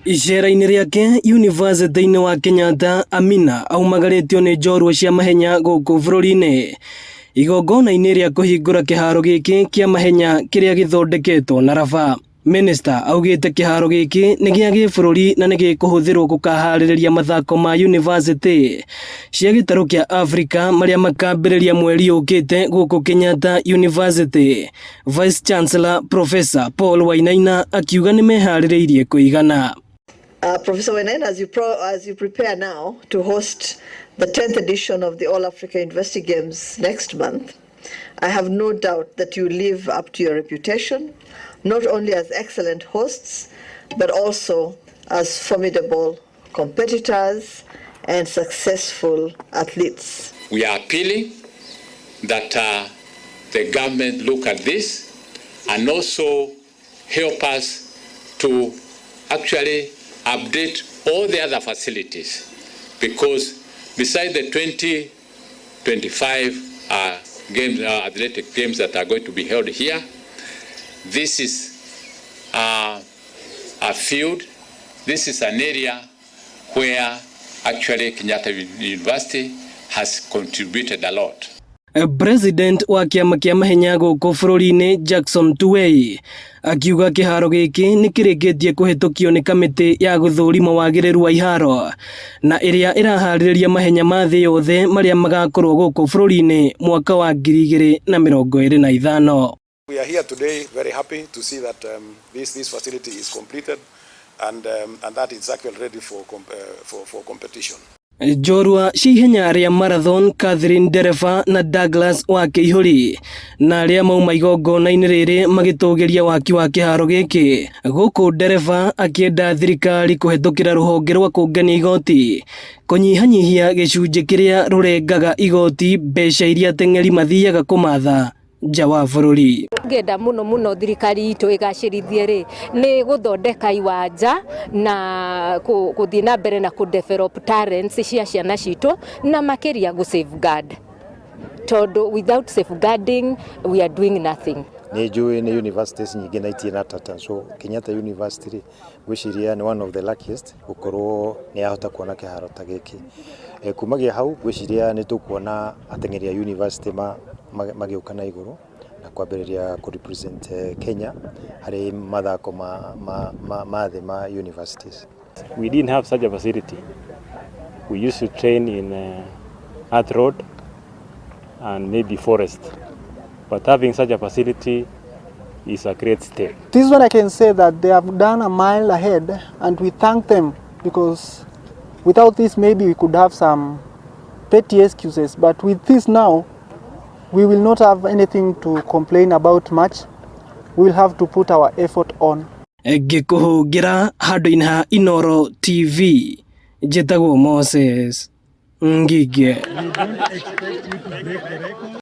Icera-inĩ rĩake university-inĩ wa Kenyatta, Amina aumagaritio nĩ njorua cia mahenya gũkũ bũrũri-inĩ. Igongona-inĩ rĩa kũhingũra kĩharo gĩkĩ kĩa mahenya kĩrĩa gĩthondeketwo na raba. Minister augĩte kĩharo gĩkĩ nĩ gĩa gĩbũrũri na nĩ gĩkũhũthĩrwo gũkaharĩrĩria mathako ma university cia gĩtarũ kĩa Africa marĩa makambĩrĩria mweri ũkĩte gũkũ Kenyatta University. Vice Chancellor Professor Paul Wainaina akiuga nĩ meharĩrĩirie kũigana. Professor Wainaina, as you prepare now to host the 10th edition of the All Africa University Games next month, I have no doubt that you live up to your reputation, not only as excellent hosts, but also as formidable competitors and successful athletes. We are appealing that the government look at this and also help us to actually update all the other facilities, because besides the 2025 athletic games that are going to be held here, this is a field, this is an area where actually Kenyatta University has contributed a lot. President wa kĩama kĩa mahenya gũkũ bũrũri-inĩ Jackson Tuwei akiuga kĩharo gĩkĩ nĩ kĩrĩkĩtie kũhĩtũkio nĩ kamĩtĩ ya gũthũrima wagĩrĩru wa iharo na ĩrĩa ĩraharĩrĩria mahenya ma thĩ yothe marĩa magakorwo gũkũ bũrũri-inĩ mwaka wa 2025. We are here today very happy to see that this facility is completed and that it's actually ready for competition. Njorua cia rĩa marathon Catherine Dereva na Douglas wa Kĩihũri na arĩa mauma igongona-inĩ rĩrĩ magĩtũgĩria waki wa kĩharo gĩkĩ. Gũkũ Dereva akĩenda thirikari kũhetũkĩra rũhonge rwa kũngania igoti kũnyihanyihia gĩcunjĩ kĩrĩa rũrengaga igoti mbeca iria ateng'eri mathiaga kũmatha nja wa bũrũri. Ngenda muno thirikari itũ igacĩrithie rĩ nĩ gũthondeka iwanja na gũthiĩ na mbere na develop talents cia ciana citũ na makĩria safeguard, tondũ without safeguarding we are doing nothing. Nĩ njũĩ nĩ universities nyingĩ na itirĩ na tata, so Kenyatta University gwĩciria nĩ one of the luckiest gũkorwo nĩ yahota kuona kĩharo ta gĩkĩ. Kumagia hau gwĩciria nĩ tũkuona ateng'eri a university magĩũka na igũrũ na kwambĩrĩria represent Kenya harĩ mathako ma thĩ ma universities. We didn't have such a facility. We used to train in earth road and maybe forest, but having such a facility is a great step. This is what I can say, that they have done a mile ahead and we thank them, because without this maybe we could have some petty excuses, but with this now we will not have anything to complain about much. We will have to put our effort on. Gĩkũhũngĩra handũ-inĩ ha Inooro TV, njĩtagwo Moses Ngigĩ.